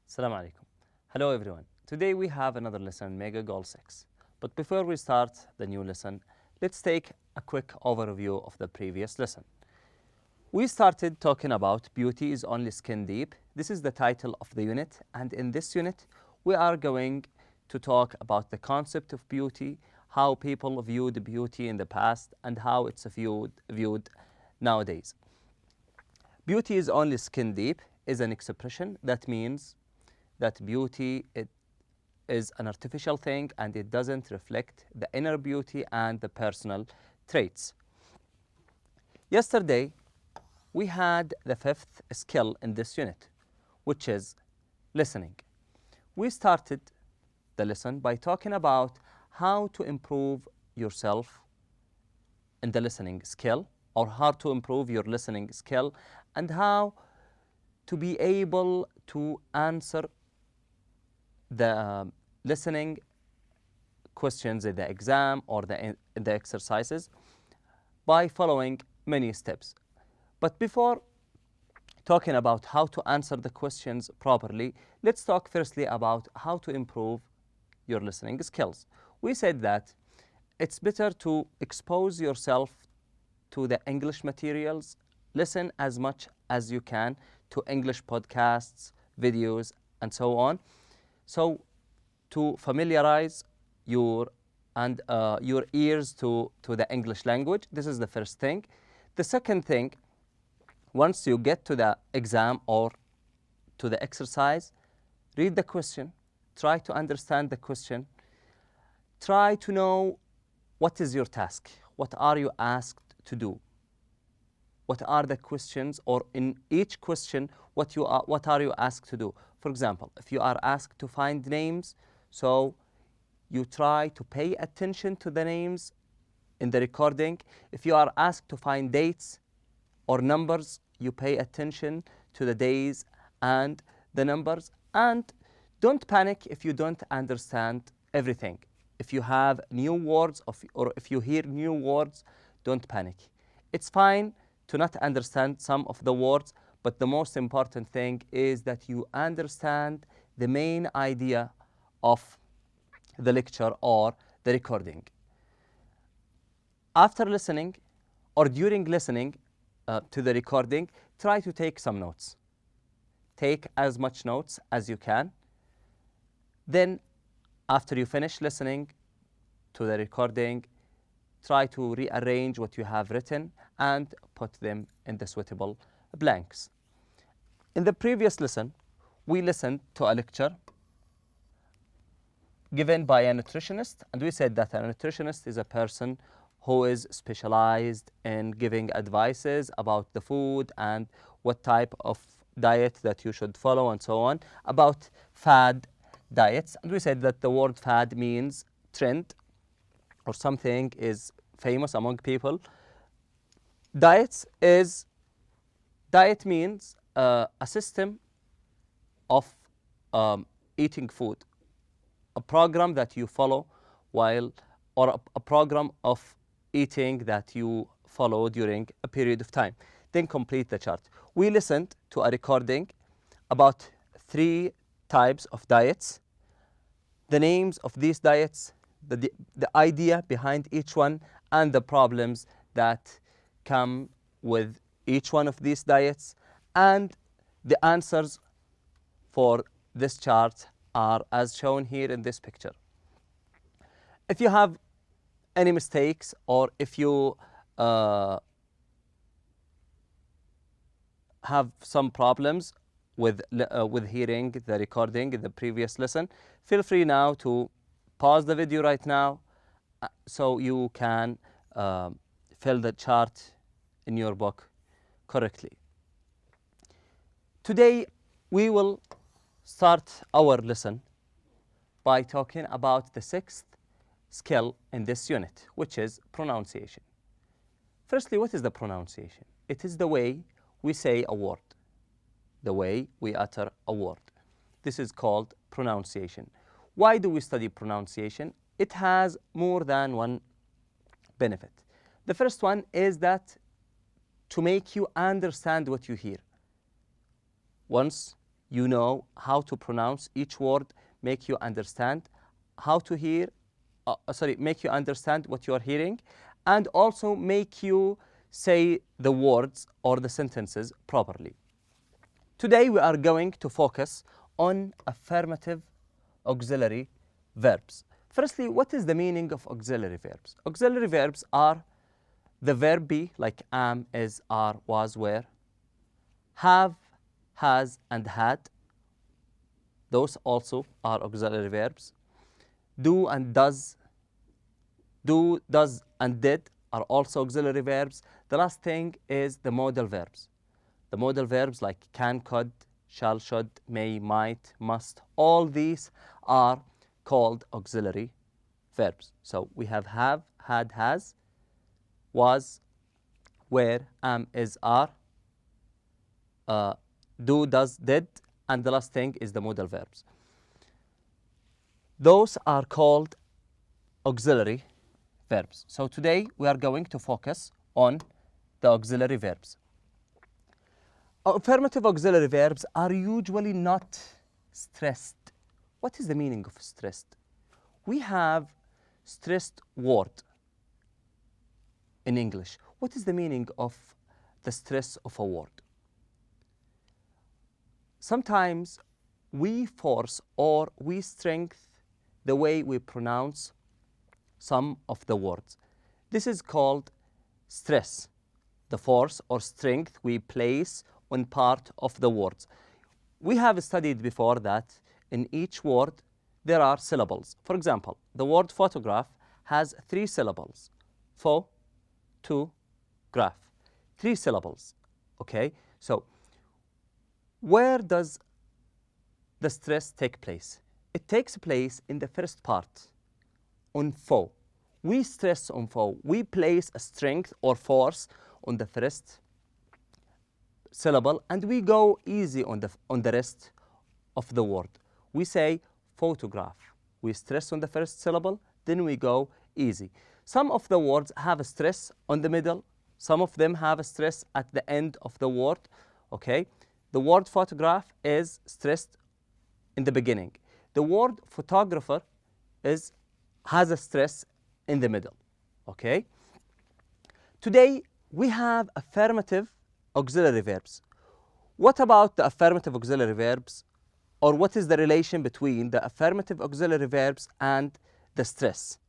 Assalamu alaikum. Hello everyone. Today we have another lesson, Mega Goal 6. But before we start the new lesson, let's take a quick overview of the previous lesson. We started talking about beauty is only skin deep. This is the title of the unit, and in this unit we are going to talk about the concept of beauty, how people viewed beauty in the past and how it's viewed nowadays. Beauty is only skin deep is an expression that means that beauty is an artificial thing and it doesn't reflect the inner beauty and the personal traits. Yesterday, we had the fifth skill in this unit, which is listening. We started the lesson by talking about how to improve yourself in the listening skill, or how to improve your listening skill, and how to be able to answer the listening questions in the exam or the exercises by following many steps. But before talking about how to answer the questions properly, let's talk firstly about how to improve your listening skills. We said that it's better to expose yourself to the English materials, listen as much as you can to English podcasts, videos, and so on. So to familiarize your ears to the English language, this is the first thing. The second thing, once you get to the exam or to the exercise, read the question, try to understand the question, try to know what is your task, what are you asked to do, what are the questions, or in each question, what are you asked to do. For example, if you are asked to find names, so you try to pay attention to the names in the recording. If you are asked to find dates or numbers, you pay attention to the days and the numbers. And don't panic if you don't understand everything. If you have new words or if you hear new words, don't panic. It's fine to not understand some of the words, but the most important thing is that you understand the main idea of the lecture or the recording. After listening or during listening to the recording, try to take some notes. Take as much notes as you can. Then, after you finish listening to the recording, try to rearrange what you have written and put them in the suitable blanks. In the previous lesson, we listened to a lecture given by a nutritionist, and we said that a nutritionist is a person who is specialized in giving advices about the food and what type of diet that you should follow and so on, about fad diets. And we said that the word fad means trend or something is famous among people. Diet means a system of eating food, a program that you follow or a program of eating that you follow during a period of time. Then complete the chart. We listened to a recording about 3 types of diets, the names of these diets, the idea behind each one, and the problems that come with each one of these diets, and the answers for this chart are as shown here in this picture. If you have any mistakes or if you have some problems with hearing the recording in the previous lesson, feel free now to pause the video right now so you can fill the chart in your book correctly. Today we will start our lesson by talking about the 6th skill in this unit, which is pronunciation. Firstly, what is the pronunciation? It is the way we say a word, the way we utter a word. This is called pronunciation. Why do we study pronunciation? It has more than one benefit. The first one is that to make you understand what you hear. Once you know how to pronounce each word, make you understand how to hear, make you understand what you are hearing, and also make you say the words or the sentences properly. Today we are going to focus on affirmative auxiliary verbs. Firstly, what is the meaning of auxiliary verbs? Auxiliary verbs are the verb be, like am, is, are, was, were, have, has, and had. Those also are auxiliary verbs. Do and does, and did are also auxiliary verbs. The last thing is the modal verbs. The modal verbs like can, could, shall, should, may, might, must, all these are called auxiliary verbs. So we have, had, has, was, were, am, is, are, do, does, did, and the last thing is the modal verbs. Those are called auxiliary verbs. So today we are going to focus on the auxiliary verbs. Affirmative auxiliary verbs are usually not stressed. What is the meaning of stressed? We have stressed word in English. What is the meaning of the stress of a word? Sometimes we force or we strengthen the way we pronounce some of the words. This is called stress, the force or strength we place on part of the words. We have studied before that in each word there are syllables. For example, the word photograph has 3 syllables. Pho, to, graph. 3 syllables. Okay? So, where does the stress take place? It takes place in the first part, on pho. We stress on pho. We place a strength or force on the first syllable and we go easy on the rest of the word. We say photograph. We stress on the first syllable, then we go easy. Some of the words have a stress on the middle. Some of them have a stress at the end of the word. Okay? The word photograph is stressed in the beginning. The word photographer has a stress in the middle. Okay? Today we have affirmative auxiliary verbs. What about the affirmative auxiliary verbs? Or what is the relation between the affirmative auxiliary verbs and the stress?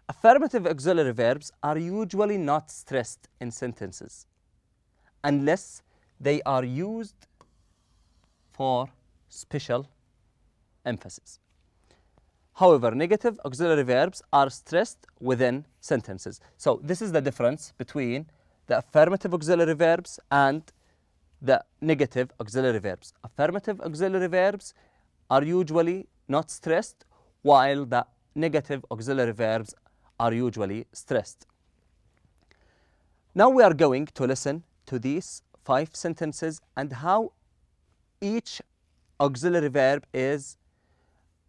Affirmative auxiliary verbs are usually not stressed in sentences unless they are used for special emphasis. However, negative auxiliary verbs are stressed within sentences. So this is the difference between the affirmative auxiliary verbs and the negative auxiliary verbs. Affirmative auxiliary verbs are usually not stressed, while the negative auxiliary verbs are usually stressed. Now we are going to listen to these 5 sentences and how each auxiliary verb is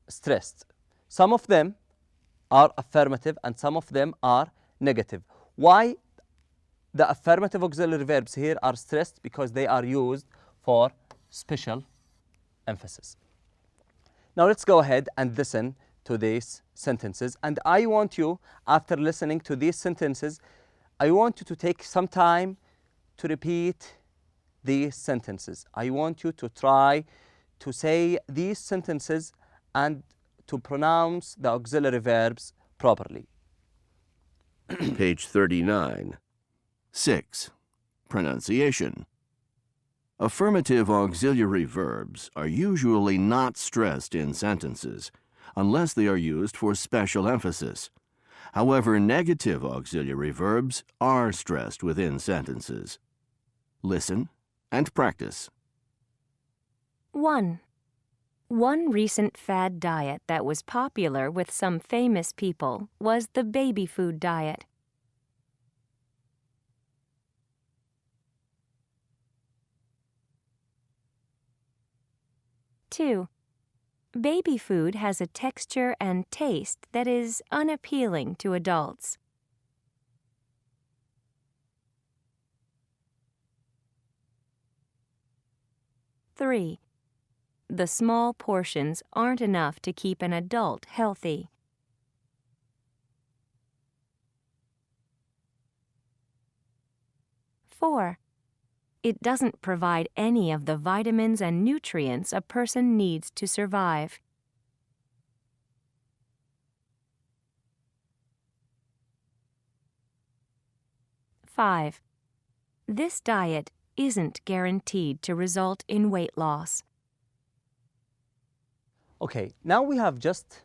stressed. Some of them are affirmative and some of them are negative. Why the affirmative auxiliary verbs here are stressed? Because they are used for special emphasis. Now let's go ahead and listen to these sentences. And I want you, after listening to these sentences, I want you to take some time to repeat these sentences. I want you to try to say these sentences and to pronounce the auxiliary verbs properly. Page 39. 6. Pronunciation. Affirmative auxiliary verbs are usually not stressed in sentences unless they are used for special emphasis. However, negative auxiliary verbs are stressed within sentences. Listen and practice. 1. One recent fad diet that was popular with some famous people was the baby food diet. 2. Baby food has a texture and taste that is unappealing to adults. 3. the small portions aren't enough to keep an adult healthy. 4. It doesn't provide any of the vitamins and nutrients a person needs to survive. 5. This diet isn't guaranteed to result in weight loss. Okay, now we have just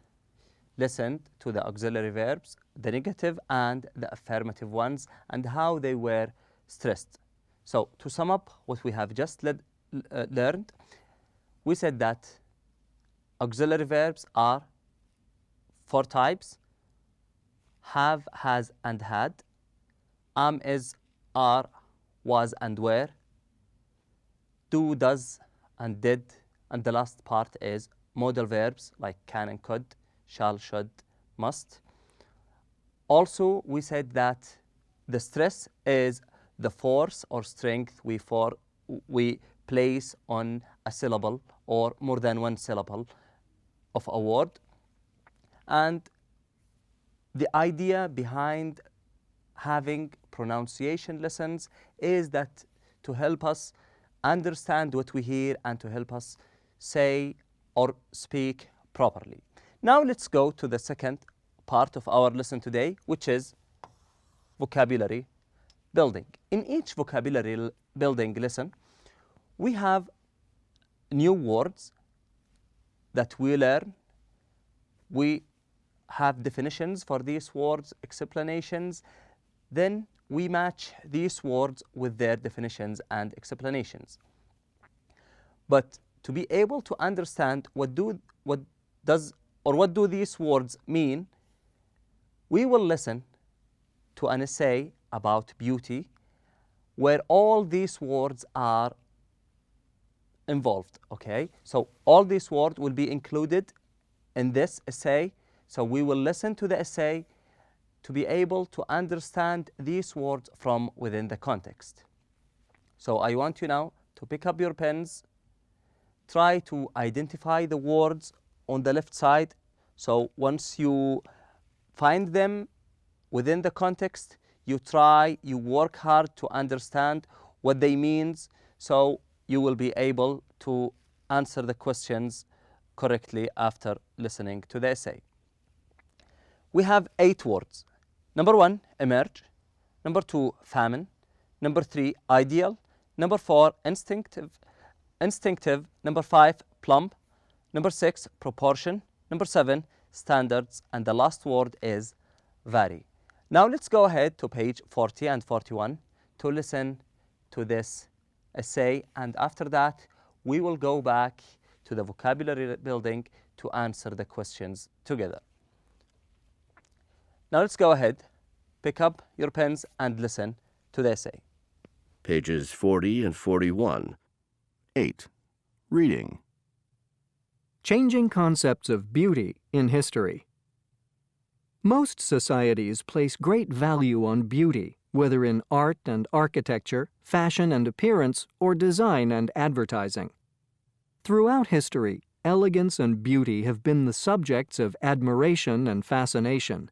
listened to the auxiliary verbs, the negative and the affirmative ones, and how they were stressed. So, to sum up what we have just learned, we said that auxiliary verbs are 4 types: have, has, and had, am, is, are, was, and were, do, does, and did, and the last part is modal verbs like can and could, shall, should, must. Also, we said that the stress is the force or strength we place on a syllable or more than one syllable of a word. And the idea behind having pronunciation lessons is that to help us understand what we hear and to help us say or speak properly. Now let's go to the second part of our lesson today, which is vocabulary building. In each vocabulary building lesson, we have new words that we learn. We have definitions for these words, explanations. Then we match these words with their definitions and explanations. But to be able to understand what do these words mean, we will listen to an essay about beauty where all these words are involved, okay? So all these words will be included in this essay. So we will listen to the essay to be able to understand these words from within the context. So I want you now to pick up your pens, try to identify the words on the left side. So once you find them within the context, you work hard to understand what they mean, so you will be able to answer the questions correctly after listening to the essay. We have 8 words. Number 1, emerge. Number 2, famine. Number 3, ideal. Number 4, instinctive. Number 5, plump. Number 6, proportion. Number 7, standards. And the last word is vary. Now let's go ahead to page 40 and 41 to listen to this essay, and after that we will go back to the vocabulary building to answer the questions together. Now let's go ahead, pick up your pens and listen to the essay. Pages 40 and 41. 8. Reading. Changing concepts of beauty in history. Most societies place great value on beauty, whether in art and architecture, fashion and appearance, or design and advertising. Throughout history, elegance and beauty have been the subjects of admiration and fascination.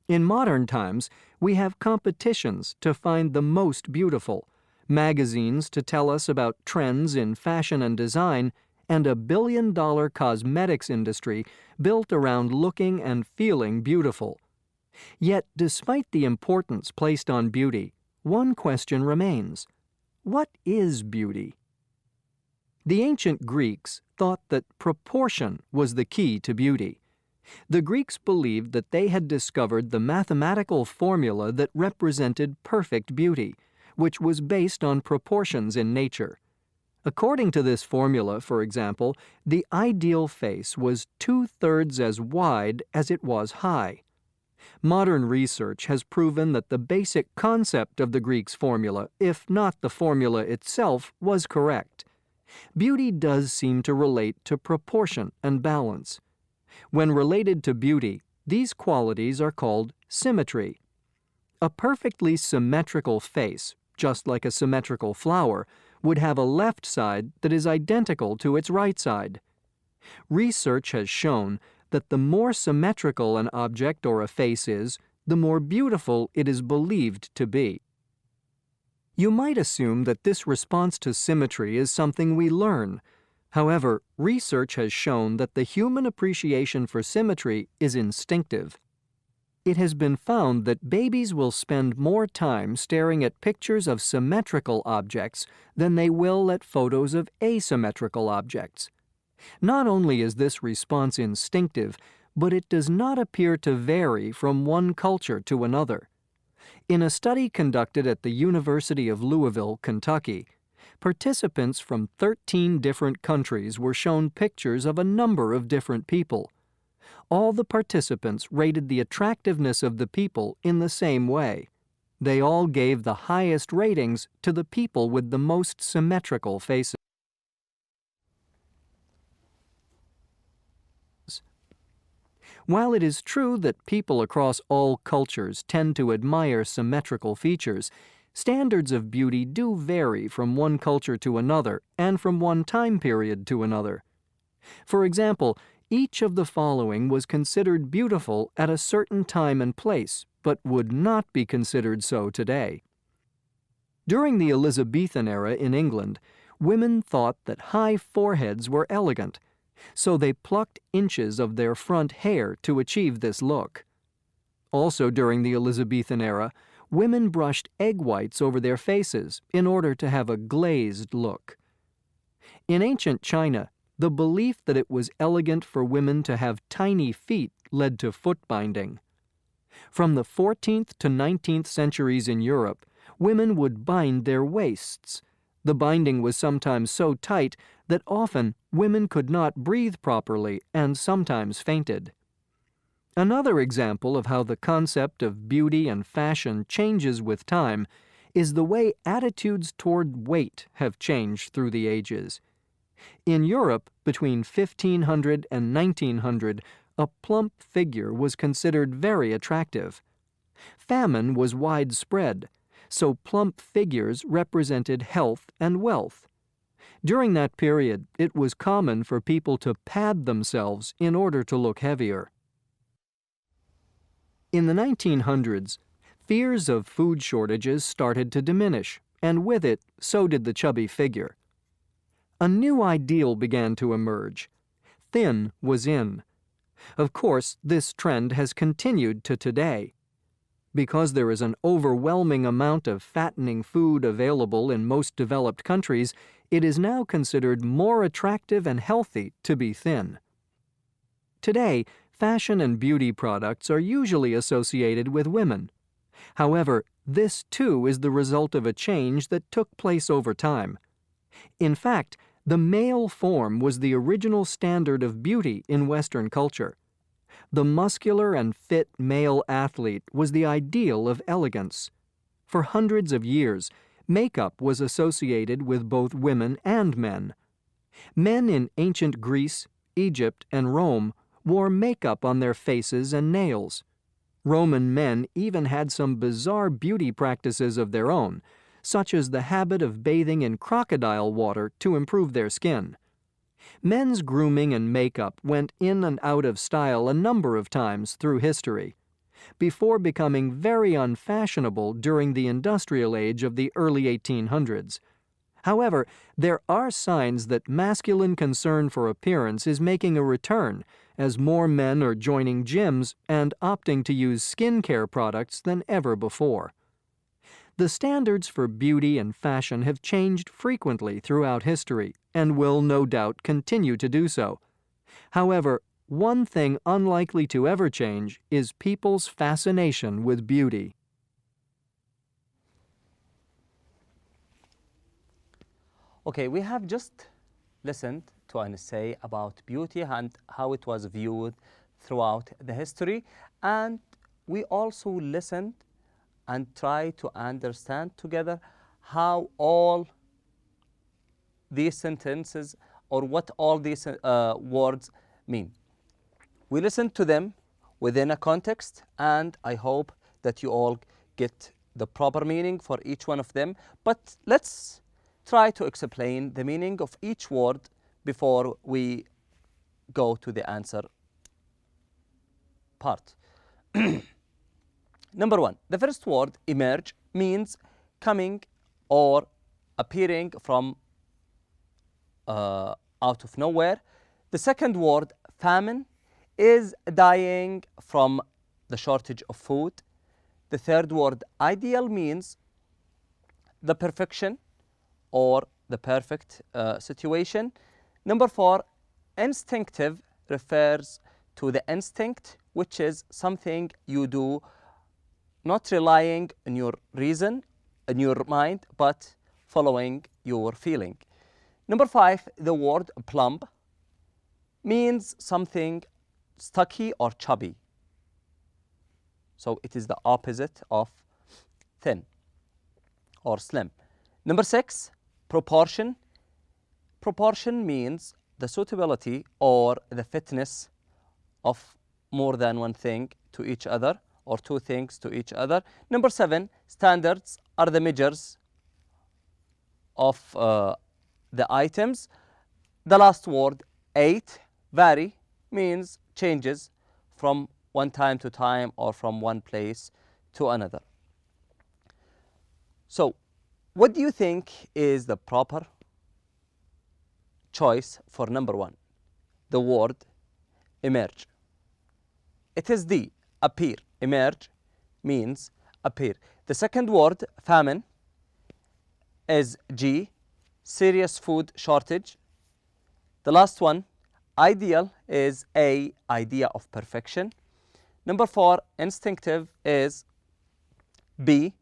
In modern times, we have competitions to find the most beautiful, magazines to tell us about trends in fashion and design, and a billion-dollar cosmetics industry built around looking and feeling beautiful. Yet, despite the importance placed on beauty, one question remains: what is beauty? The ancient Greeks thought that proportion was the key to beauty. The Greeks believed that they had discovered the mathematical formula that represented perfect beauty, which was based on proportions in nature. According to this formula, for example, the ideal face was 2/3 as wide as it was high. Modern research has proven that the basic concept of the Greeks' formula, if not the formula itself, was correct. Beauty does seem to relate to proportion and balance. When related to beauty, these qualities are called symmetry. A perfectly symmetrical face, just like a symmetrical flower, would have a left side that is identical to its right side. Research has shown that the more symmetrical an object or a face is, the more beautiful it is believed to be. You might assume that this response to symmetry is something we learn. However, research has shown that the human appreciation for symmetry is instinctive. It has been found that babies will spend more time staring at pictures of symmetrical objects than they will at photos of asymmetrical objects. Not only is this response instinctive, but it does not appear to vary from one culture to another. In a study conducted at the University of Louisville, Kentucky, participants from 13 different countries were shown pictures of a number of different people. All the participants rated the attractiveness of the people in the same way. They all gave the highest ratings to the people with the most symmetrical faces. While it is true that people across all cultures tend to admire symmetrical features, standards of beauty do vary from one culture to another and from one time period to another. For example, each of the following was considered beautiful at a certain time and place, but would not be considered so today. During the Elizabethan era in England, women thought that high foreheads were elegant, so they plucked inches of their front hair to achieve this look. Also during the Elizabethan era, women brushed egg whites over their faces in order to have a glazed look. In ancient China, the belief that it was elegant for women to have tiny feet led to foot binding. From the 14th to 19th centuries in Europe, women would bind their waists. The binding was sometimes so tight that often women could not breathe properly and sometimes fainted. Another example of how the concept of beauty and fashion changes with time is the way attitudes toward weight have changed through the ages. In Europe, between 1500 and 1900, a plump figure was considered very attractive. Famine was widespread, so plump figures represented health and wealth. During that period, it was common for people to pad themselves in order to look heavier. In the 1900s, fears of food shortages started to diminish, and with it, so did the chubby figure. A new ideal began to emerge. Thin was in. Of course, this trend has continued to today. Because there is an overwhelming amount of fattening food available in most developed countries, it is now considered more attractive and healthy to be thin. Today, fashion and beauty products are usually associated with women. However, this too is the result of a change that took place over time. In fact, the male form was the original standard of beauty in Western culture. The muscular and fit male athlete was the ideal of elegance. For hundreds of years, makeup was associated with both women and men. Men in ancient Greece, Egypt, and Rome wore makeup on their faces and nails. Roman men even had some bizarre beauty practices of their own, such as the habit of bathing in crocodile water to improve their skin. Men's grooming and makeup went in and out of style a number of times through history, before becoming very unfashionable during the industrial age of the early 1800s. However, there are signs that masculine concern for appearance is making a return, as more men are joining gyms and opting to use skincare products than ever before. The standards for beauty and fashion have changed frequently throughout history and will no doubt continue to do so. However, one thing unlikely to ever change is people's fascination with beauty. Okay, we have just listened to an essay about beauty and how it was viewed throughout the history, and we also listened and try to understand together how all these sentences or what all these words mean. We listened to them within a context, and I hope that you all get the proper meaning for each one of them. But let's try to explain the meaning of each word before we go to the answer part. Number one, the first word, emerge, means coming or appearing from out of nowhere. The second word, famine, is dying from the shortage of food. The third word, ideal, means the perfection or the perfect situation. Number four, instinctive, refers to the instinct, which is something you do not relying on your reason, in your mind, but following your feeling. Number five, the word plump means something stocky or chubby. So it is the opposite of thin or slim. Number six, proportion. Proportion means the suitability or the fitness of more than one thing to each other or two things to each other. Number seven, standards are the measures of the items. The last word, eight, vary, means changes from one time to time or from one place to another. So, what do you think is the proper choice for number one, the word emerge? It is D, appear. Emerge means appear. The second word, famine, is G, serious food shortage. The last one, ideal, is A, idea of perfection. Number four, instinctive, is B,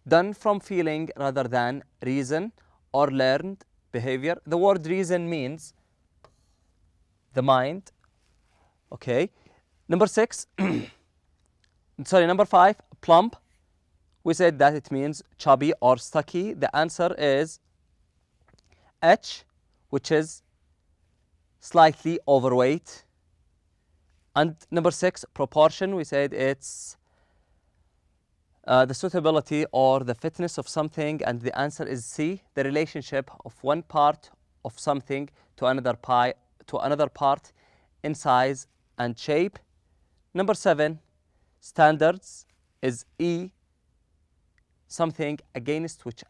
done from feeling rather than reason or learned behavior. The word reason means the mind. Okay. Number six, number five, plump. We said that it means chubby or stocky. The answer is H, which is slightly overweight. And number six, proportion, we said it's the suitability or the fitness of something, and the answer is C, the relationship of one part of something to another part in size and shape. Number seven, standards, is E, something against which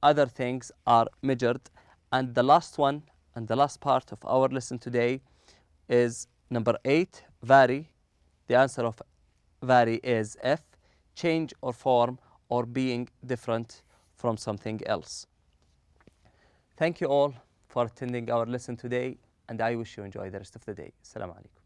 other things are measured. And the last one and the last part of our lesson today is number eight, vary. The answer of vary is F, change or form or being different from something else. Thank you all for attending our lesson today, and I wish you enjoy the rest of the day. Assalamu alaikum.